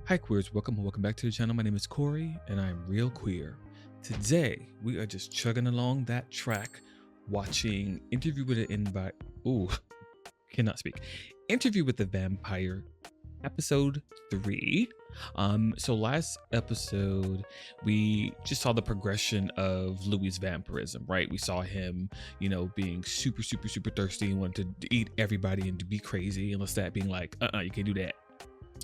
Hi queers, welcome back to the channel. My name is Corey and I'm real queer. Today we are just chugging along that track, watching Interview with an Invite. Ooh, cannot speak. Interview with the Vampire, episode 3. So last episode we just saw the progression of Louis' vampirism, right? We saw him, being super thirsty and wanting to eat everybody and to be crazy, and Lestat being like, you can't do that.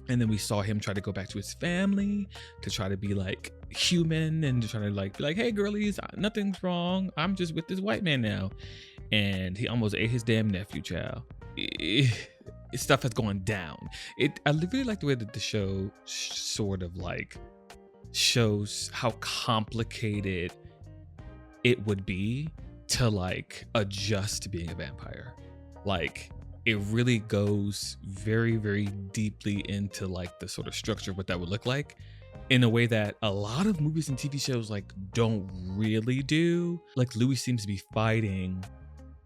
And then we saw him try to go back to his family to try to be like human and to try to be like, hey girlies, nothing's wrong, I'm just with this white man now. And he almost ate his damn nephew, child. Stuff has gone down. I really like the way that the show sort of like shows how complicated it would be to like adjust to being a vampire. Like, it really goes very deeply into like the sort of structure of what that would look like in a way that a lot of movies and TV shows like don't really do. Like, Louis seems to be fighting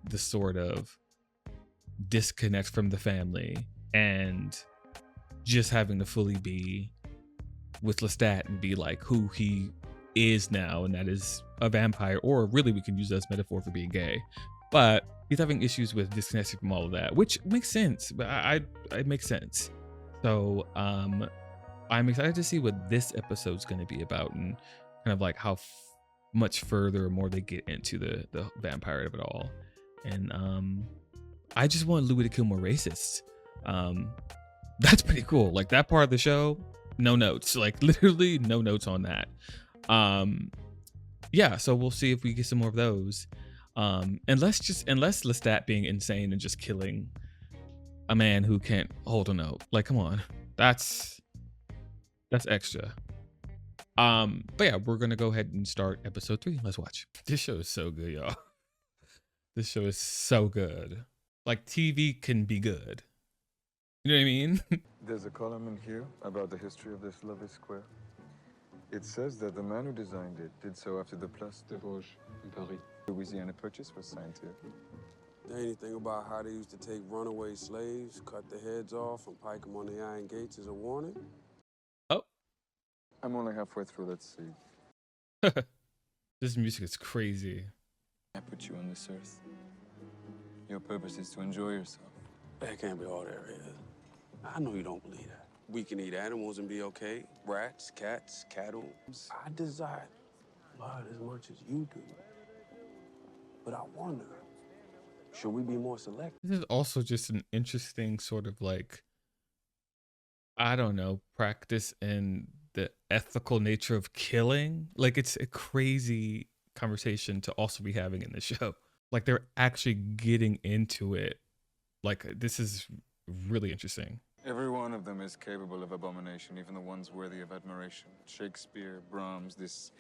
the sort of disconnect from the family and just having to fully be with Lestat and be like who he is now, and that is a vampire, or really we can use that as metaphor for being gay. But he's having issues with disconnecting from all of that, which makes sense. But it makes sense. So I'm excited to see what this episode's going to be about, and kind of like how much further or more they get into the vampire of it all. And I just want Louis to kill more racists. That's pretty cool. Like, that part of the show, no notes. Like, literally no notes on that. Yeah, so we'll see if we get some more of those. Unless Lestat being insane and just killing a man who can't hold a note. Like, come on, that's extra. But yeah, we're gonna go ahead and start episode 3. Let's watch. This show is so good, y'all. This show is so good. Like, TV can be good. You know what I mean? There's a column in here about the history of this lovely square. It says that the man who designed it did so after the Place de Vosges in Paris, Louisiana Purchase was signed here. Anything about how they used to take runaway slaves, cut their heads off, and pike them on the iron gates as a warning? Oh. I'm only halfway through, let's see. This music is crazy. I put you on this earth. Your purpose is to enjoy yourself. That can't be all there is. I know you don't believe that. We can eat animals and be okay. Rats, cats, cattle. I desire blood as much as you do. But I wonder, should we be more selective? This is also just an interesting sort of like, I don't know, practice in the ethical nature of killing. Like, it's a crazy conversation to also be having in the show. Like, they're actually getting into it. Like, this is really interesting. Every one of them is capable of abomination, even the ones worthy of admiration. Shakespeare, Brahms, this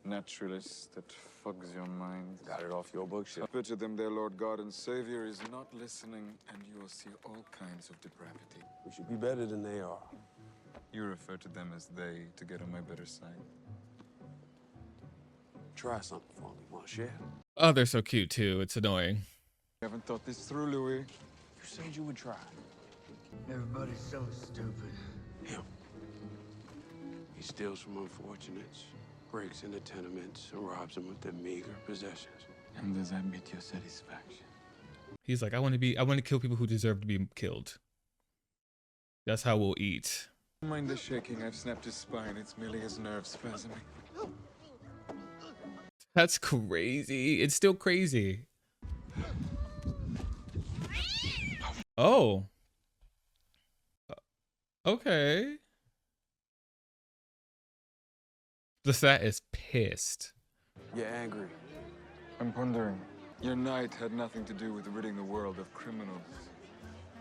naturalist that fogs your mind. Got it off your bookshelf. I picture them, their Lord God and Savior is not listening, and you will see all kinds of depravity. We should be better than they are. You refer to them as they to get on my better side. Try something for me, mon cher. Oh, they're so cute too. It's annoying. You haven't thought this through, Louis. You said you would try. Everybody's so stupid. Him. He steals from unfortunates, breaks into tenements, and robs them of their meager possessions. And does that meet your satisfaction? He's like, I want to kill people who deserve to be killed. That's how we'll eat. Don't mind the shaking. I've snapped his spine. It's merely his nerves spasming. That's crazy. It's still crazy. Oh. Okay. Lestat is pissed. You're angry. I'm pondering. Your night had nothing to do with ridding the world of criminals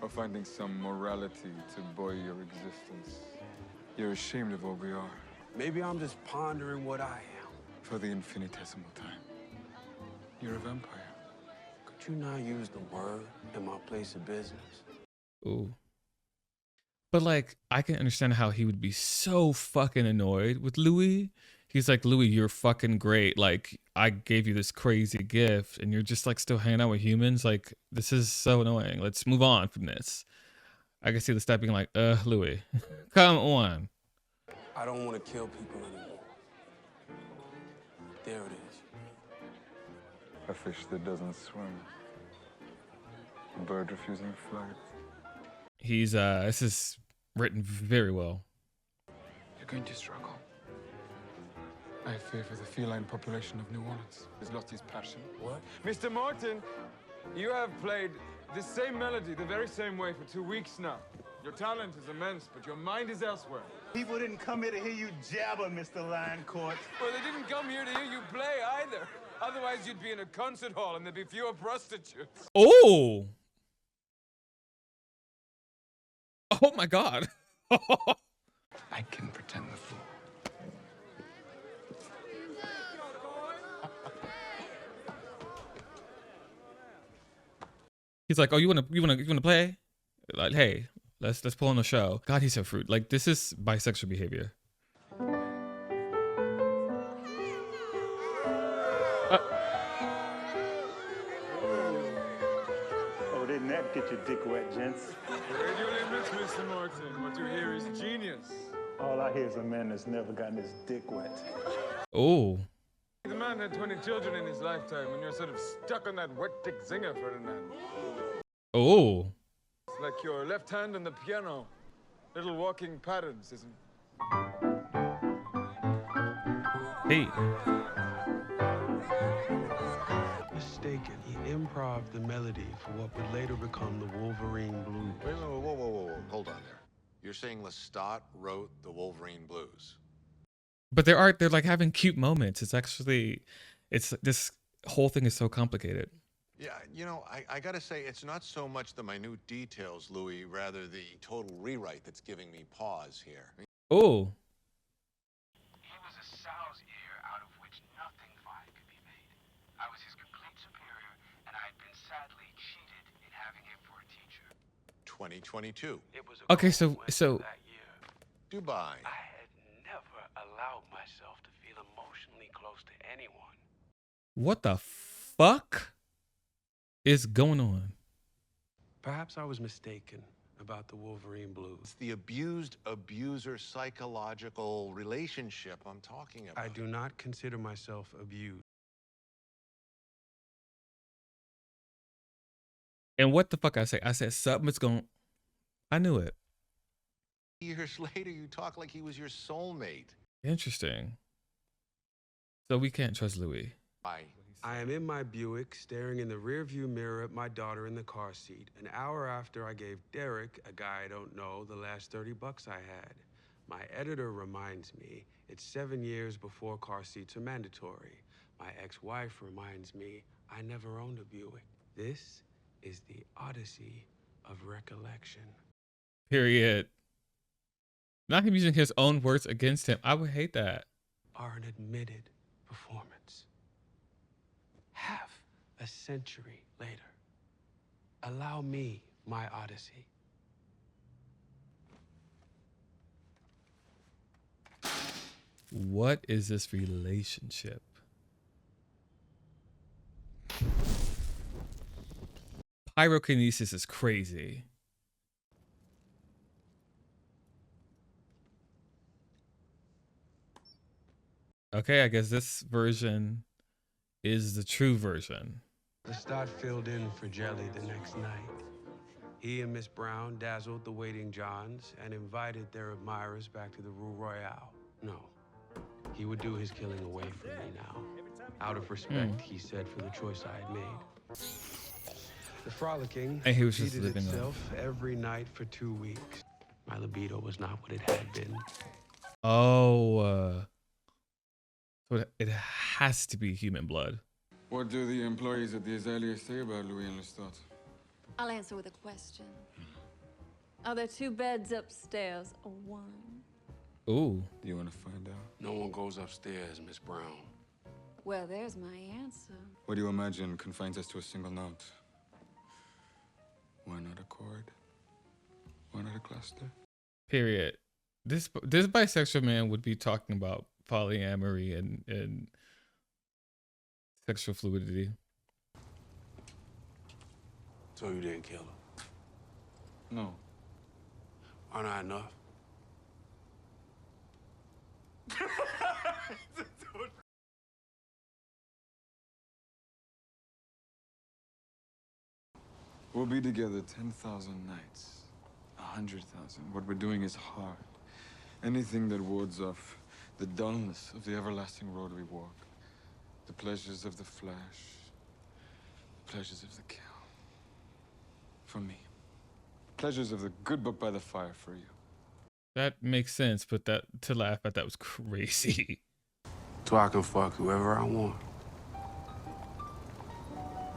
or finding some morality to buoy your existence. You're ashamed of what we are. Maybe I'm just pondering what I am. For the infinitesimal time. You're a vampire. Could you not use the word in my place of business? Ooh. But like, I can understand how he would be so fucking annoyed with Louis. He's like, Louis, you're fucking great. Like, I gave you this crazy gift and you're just like still hanging out with humans. Like, this is so annoying. Let's move on from this. I can see the step being like, Louis, come on. I don't want to kill people anymore. There it is. A fish that doesn't swim. A bird refusing flight. He's this is written very well. You're going to struggle. I fear for the feline population of New Orleans. He's lost his passion. What? Mr. Martin, you have played the same melody the very same way for 2 weeks now. Your talent is immense, but your mind is elsewhere. People didn't come here to hear you jabber, Mr. Lioncourt. Well, they didn't come here to hear you play either. Otherwise, you'd be in a concert hall and there'd be fewer prostitutes. Oh. Oh my God. I can pretend the fool. He's like, oh, you wanna play? Like, hey, let's pull on a show. God, he's so fruit. Like, this is bisexual behavior. Oh, didn't that get your dick wet, gents? Radio limits, Mr. Martin. What you hear is genius. All I hear is a man that's never gotten his dick wet. Oh. The man had 20 children in his lifetime, and you're sort of stuck on that wet dick zinger, Ferdinand. Oh. It's like your left hand on the piano. Little walking patterns, isn't it? Hey. Mistaken. He improv'd the melody for what would later become the Wolverine Blues. Wait, whoa. Hold on there. You're saying Lestat wrote the Wolverine Blues? But they're like having cute moments. It's actually, this whole thing is so complicated. Yeah, you know, I gotta say, it's not so much the minute details, Louis, rather the total rewrite that's giving me pause here. Oh. He was a sow's ear out of which nothing fine could be made. I was his complete superior, and I had been sadly cheated in having him for a teacher. 2022. It was a Okay, cold winter that year. Dubai. I had never allowed myself to feel emotionally close to anyone. What the fuck is going on? Perhaps I was mistaken about the Wolverine Blues. It's the abused-abuser psychological relationship I'm talking about. I do not consider myself abused. And what the fuck I say? I said something's going. I knew it. Years later, you talk like he was your soulmate. Interesting. So we can't trust Louis. I am in my Buick, staring in the rearview mirror at my daughter in the car seat, an hour after I gave Derek, a guy I don't know, the last 30 bucks I had. My editor reminds me it's 7 years before car seats are mandatory. My ex-wife reminds me I never owned a Buick. This is the odyssey of recollection. Period. Not him using his own words against him. I would hate that. Are an admitted performance. Half a century later, allow me my odyssey. What is this relationship? Pyrokinesis is crazy. Okay, I guess this version is the true version. Lestat filled in for Jelly the next night. He and Miss Brown dazzled the waiting Johns and invited their admirers back to the Rue Royale. No, he would do his killing away from me now. Out of respect, he said, for the choice I had made. The frolicking And he was just repeated living itself every night for 2 weeks. My libido was not what it had been. Oh, so it has to be human blood. What do the employees at the Azalea say about Louis and Lestat? I'll answer with a question. Are there 2 beds upstairs or 1? Ooh. Do you want to find out? No one goes upstairs, Miss Brown. Well, there's my answer. What do you imagine confines us to a single note? Why not a chord? Why not a cluster? Period. This bisexual man would be talking about polyamory and sexual fluidity. So you didn't kill her? No. Why not enough? We'll be together 10,000 nights, 100,000. What we're doing is hard. Anything that wards off the dullness of the everlasting road we walk. The pleasures of the flesh, the pleasures of the kill. For me. Pleasures of the good book by the fire for you. That makes sense, but that to laugh at that was crazy. So I can fuck whoever I want.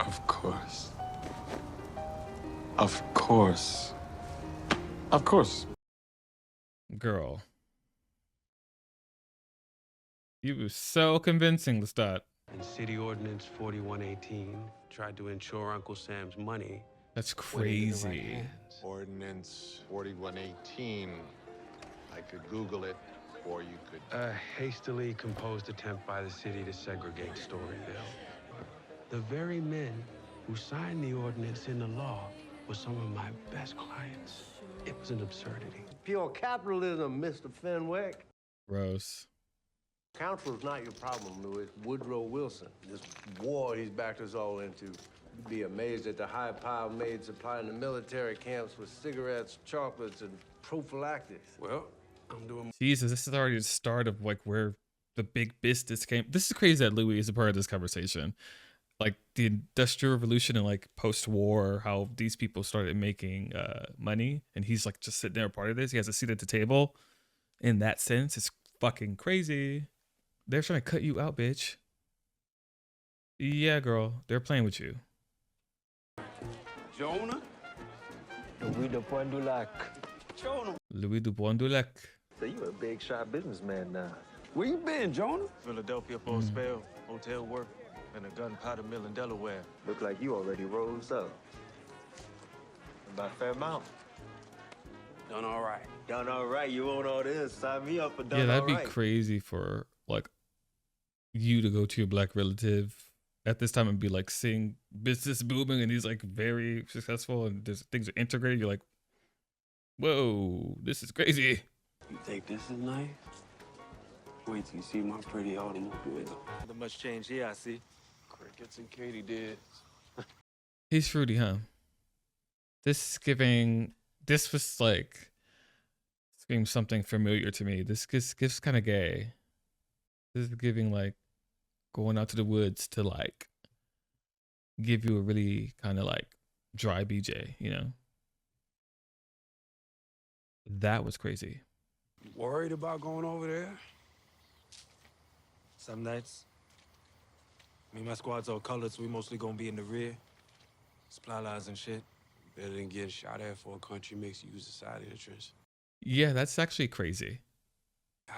Of course. Of course. Of course. Girl. You were so convincing, Lestat. And City Ordinance 4118 tried to insure Uncle Sam's money. That's when it hit the right crazy. hands. Ordinance 4118. I could Google it, or you could. A hastily composed attempt by the city to segregate Storyville. The very men who signed the ordinance into law were some of my best clients. It was an absurdity. Pure capitalism, Mr. Fenwick. Gross. Council's not your problem, Louis. Woodrow Wilson. This war he's backed us all into. You'd be amazed at the high-powered maids supplying the military camps with cigarettes, chocolates, and prophylactics. Well, I'm doing. Jesus, this is already the start of like where the big business came. This is crazy that Louis is a part of this conversation. Like the Industrial Revolution and like post-war, how these people started making money, and he's like just sitting there a part of this. He has a seat at the table. In that sense, it's fucking crazy. They're trying to cut you out, bitch. Yeah, girl, they're playing with you. Jonah? Louis de Poindulac. Jonah. Louis de Poindulac. So you a big shot businessman now. Where you been, Jonah? Philadelphia for a spell, hotel work, and a gunpowder mill in Delaware. Look like you already rose up. About Fairmount. Done all right. Done all right. You want all this? Sign me up for done Yeah, that'd all be right. crazy for like you to go to your black relative at this time and be like seeing business booming and he's like very successful and there's things are integrated. You're like, whoa, this is crazy. You think this is nice? Wait till you see my pretty automobile. Not much change here, I see. Crickets and Katie did. He's fruity, huh? This was like screams something familiar to me. This gives kind of gay. This is giving like going out to the woods to like give you a really kind of like dry BJ, you know? That was crazy. Worried about going over there? Some nights. Me and my squad's all colored, so we mostly gonna be in the rear. Supply lines and shit. Better than getting shot at for a country makes you use the side entrance. Yeah, that's actually crazy.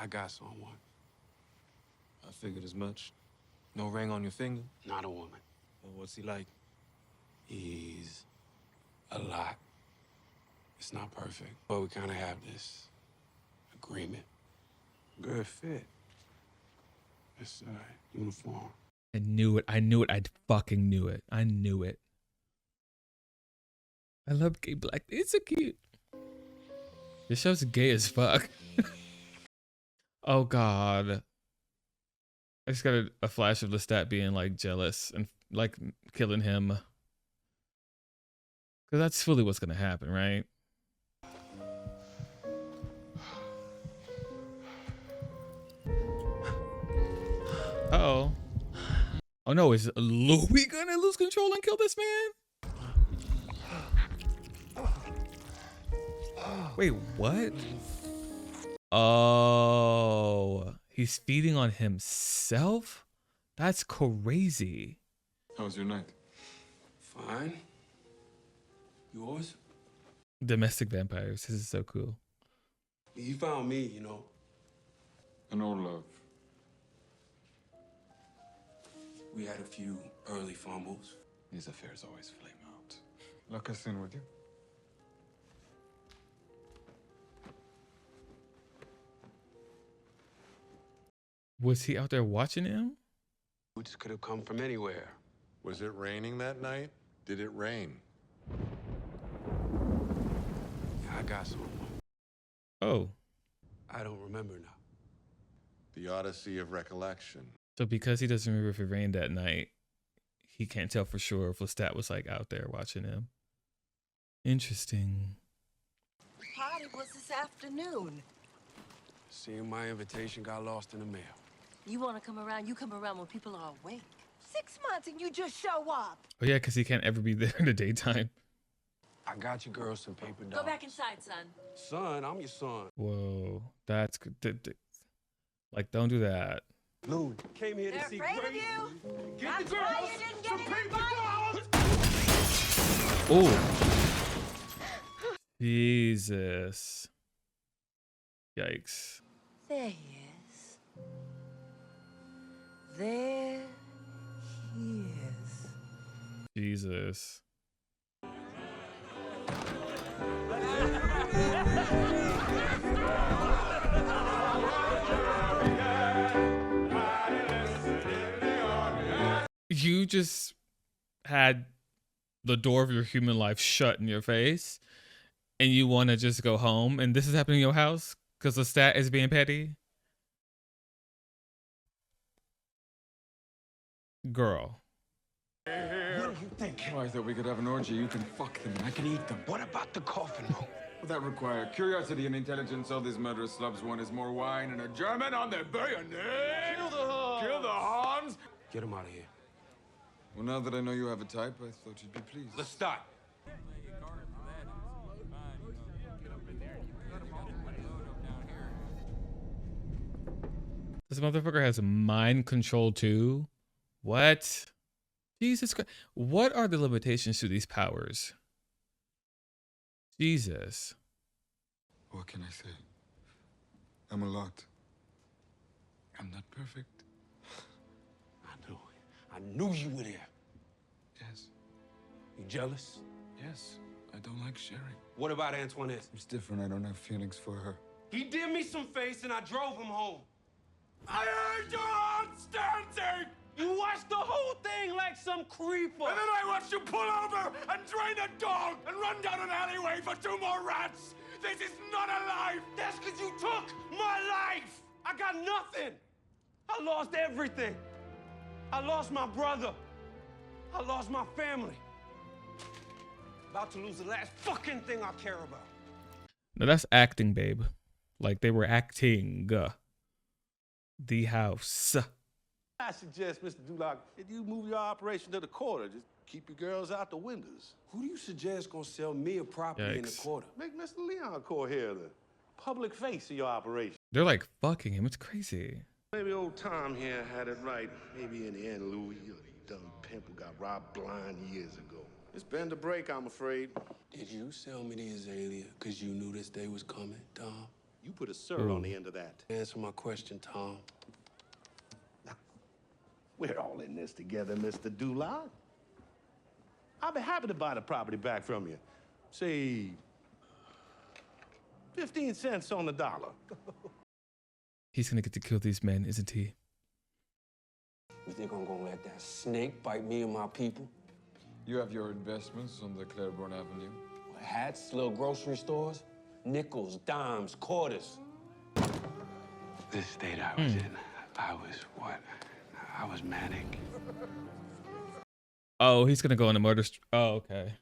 I got someone. I figured as much. No ring on your finger? Not a woman. Well, what's he like? He's a lot. It's not perfect, but we kind of have this agreement. Good fit. It's uniform. I knew it. I knew it. I fucking knew it. I knew it. I love gay black. It's so cute. This show's gay as fuck. Oh God. I just got a flash of Lestat being like jealous and like killing him. Cause that's fully what's gonna happen, right? Uh-oh. Oh no, is Louis gonna lose control and kill this man? Wait, what? Oh, he's feeding on himself? That's crazy. How was your night? Fine. Yours? Domestic vampires. This is so cool. You found me, you know. An old love. We had a few early fumbles. These affairs always flame out. Lock us in with you. Was he out there watching him? We just could have come from anywhere. Was it raining that night? Did it rain? I got someone. Oh, I don't remember now. The Odyssey of Recollection. So because he doesn't remember if it rained that night, he can't tell for sure if Lestat was like out there watching him. Interesting. Party was this afternoon. Seeing my invitation got lost in the mail. You want to come around, you come around when people are awake. 6 months and you just show up. Oh yeah, because he can't ever be there in the daytime. I got you girls some paper dolls. Go back inside, son. Son, I'm your son. Whoa, that's good. Like, don't do that. Lou, came here They're to see afraid of Grace. you. Get That's the girls why you didn't get some an paper invite. dolls. Oh, Jesus. Yikes. There he is. There he is. Jesus. You just had the door of your human life shut in your face and you want to just go home, and this is happening in your house because the stat is being petty? Girl. What do you think? Oh, I thought we could have an orgy. You can fuck them and I can eat them. What about the coffin room? Would that require curiosity and intelligence? All these murderous slubs want is more wine and a German on their bayonet. Kill the Hans! Kill the Hans! Get him out of here. Well, now that I know you have a type, I thought you'd be pleased. Let's start. This motherfucker has mind control too? What? Jesus Christ. What are the limitations to these powers? Jesus. What can I say? I'm a lot. I'm not perfect. I knew you were there. Yes. You jealous? Yes. I don't like sharing. What about Antoinette? It's different. I don't have feelings for her. He did me some face and I drove him home. I heard your heart dancing! You watched the whole thing like some creeper. And then I watched you pull over and drain a dog and run down an alleyway for 2 more rats. This is not a life. That's because you took my life. I got nothing. I lost everything. I lost my brother. I lost my family. About to lose the last fucking thing I care about. Now that's acting, babe. Like they were acting. The house. I suggest, Mr. Duloc, that you move your operation to the quarter. Just keep your girls out the windows. Who do you suggest gonna sell me a property in the Yikes. quarter? Make Mr. Leoncourt here the public face of your operation. They're like fucking him. It's crazy. Maybe old Tom here had it right. Maybe in the end, Louis, you dumb pimp who got robbed blind years ago. It's been the break, I'm afraid. Did you sell me the Azalea because you knew this day was coming, Tom? You put a sir on the end of that. Answer my question, Tom. We're all in this together, Mr. Duloc. I'll be happy to buy the property back from you. Say, 15 cents on the dollar. He's gonna get to kill these men, isn't he? You think I'm gonna let that snake bite me and my people? You have your investments on the Claiborne Avenue. Hats, little grocery stores, nickels, dimes, quarters. This state I was in, I was what? I was manic. Oh, he's gonna go on a murder. Oh, okay.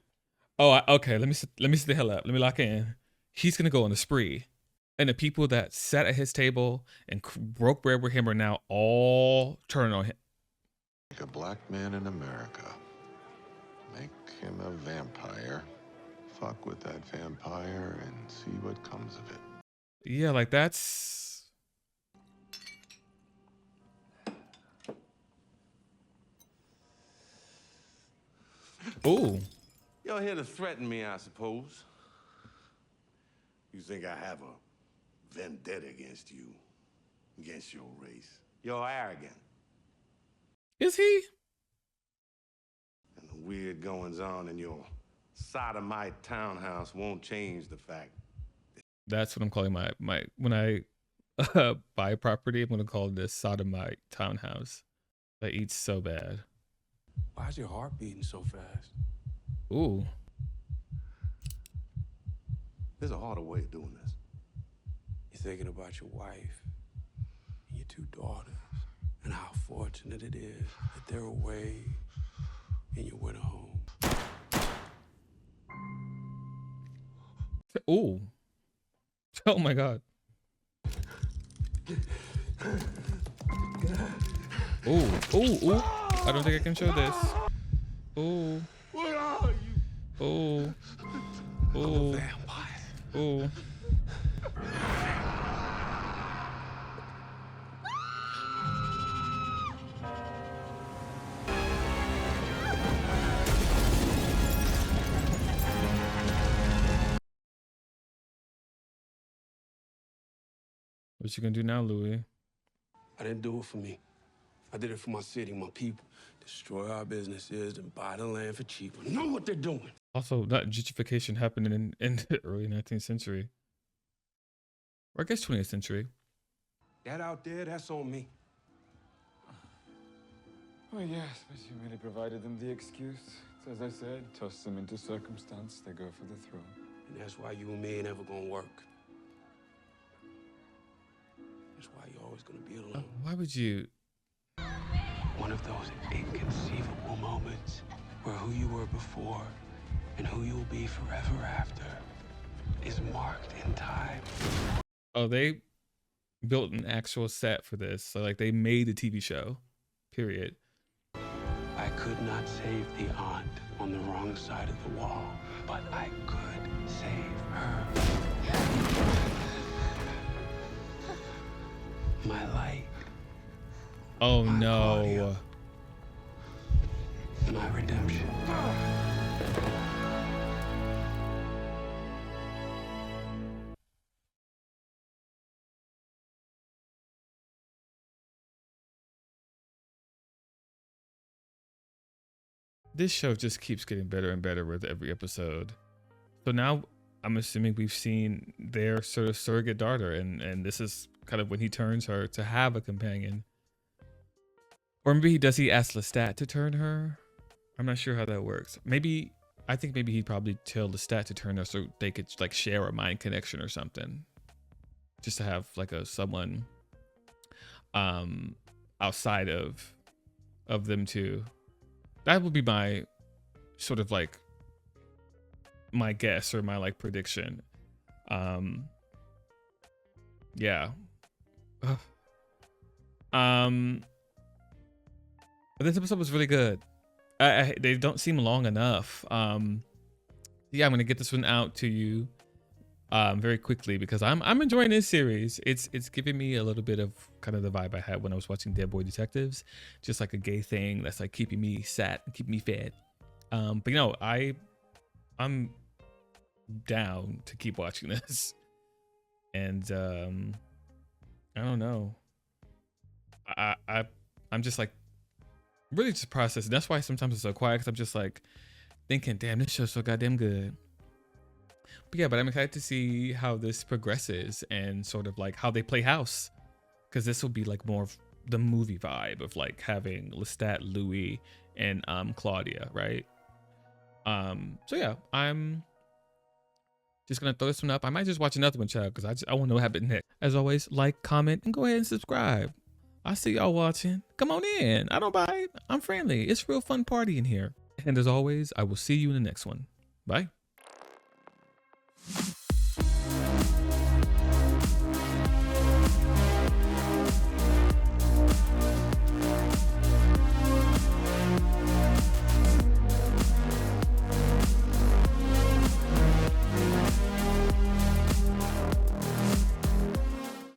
Oh, okay. Let me sit the hell up. Let me lock in. He's gonna go on a spree, and the people that sat at his table and broke bread with him are now all turning on him. Like a black man in America. Make him a vampire. Fuck with that vampire and see what comes of it. Yeah, like that's. Ooh. You're here to threaten me, I suppose. You think I have a vendetta against you, against your race. You're arrogant. Is he? And the weird goings-on in your sodomite townhouse won't change the fact. That's what I'm calling my when I buy property, I'm gonna call this sodomite townhouse. That eats so bad. Why's your heart beating so fast? Ooh. There's a harder way of doing this. You're thinking about your wife, your two daughters and how fortunate it is that they're away in your winter home. Oh. Oh my God. Oh, oh, oh. I don't think I can show this. Oh. What are you? Oh. Oh. Oh. What you gonna do now, Louis? I didn't do it for me. I did it for my city, my people. Destroy our businesses and buy the land for cheap. I know what they're doing. Also, that gentrification happened in the early 19th century. Or I guess 20th century. That out there, that's on me. Oh, yes, but you merely provided them the excuse. It's as I said, toss them into circumstance, they go for the throne. And that's why you and me ain't ever gonna work. That's why you're always gonna be alone. Why would you? One of those inconceivable moments where who you were before and who you'll be forever after is marked in time. Oh, they built an actual set for this. So like they made a TV show, period. I could not save the aunt on the wrong side of the wall, but I could save her. My light. Oh my no. Claudia, my redemption. This show just keeps getting better and better with every episode. So now I'm assuming we've seen their sort of surrogate daughter, and this is kind of when he turns her to have a companion. Or maybe he ask Lestat to turn her? I'm not sure how that works. I think maybe he'd probably tell Lestat to turn her so they could like share a mind connection or something. Just to have like someone outside of them two. That would be my sort of like my guess or my like prediction. Yeah. But this episode was really good. They don't seem long enough. Yeah, I'm gonna get this one out to you very quickly because I'm enjoying this series. It's giving me a little bit of kind of the vibe I had when I was watching Dead Boy Detectives, just like a gay thing that's like keeping me sat and keeping me fed. But you know, I'm down to keep watching this, and I don't know. I'm just like really just processing. That's why sometimes it's so quiet, because I'm just like thinking, damn, this show's so goddamn good. But yeah, but I'm excited to see how this progresses and sort of like how they play house, because this will be like more of the movie vibe of like having Lestat, Louis, and Claudia, right? So yeah, I'm just gonna throw this one up. I might just watch another one, child, because I want to know what happened next. As always, like, comment, and go ahead and subscribe. I see y'all watching. Come on in. I don't bite. I'm friendly. It's real fun party in here. And as always, I will see you in the next one. Bye.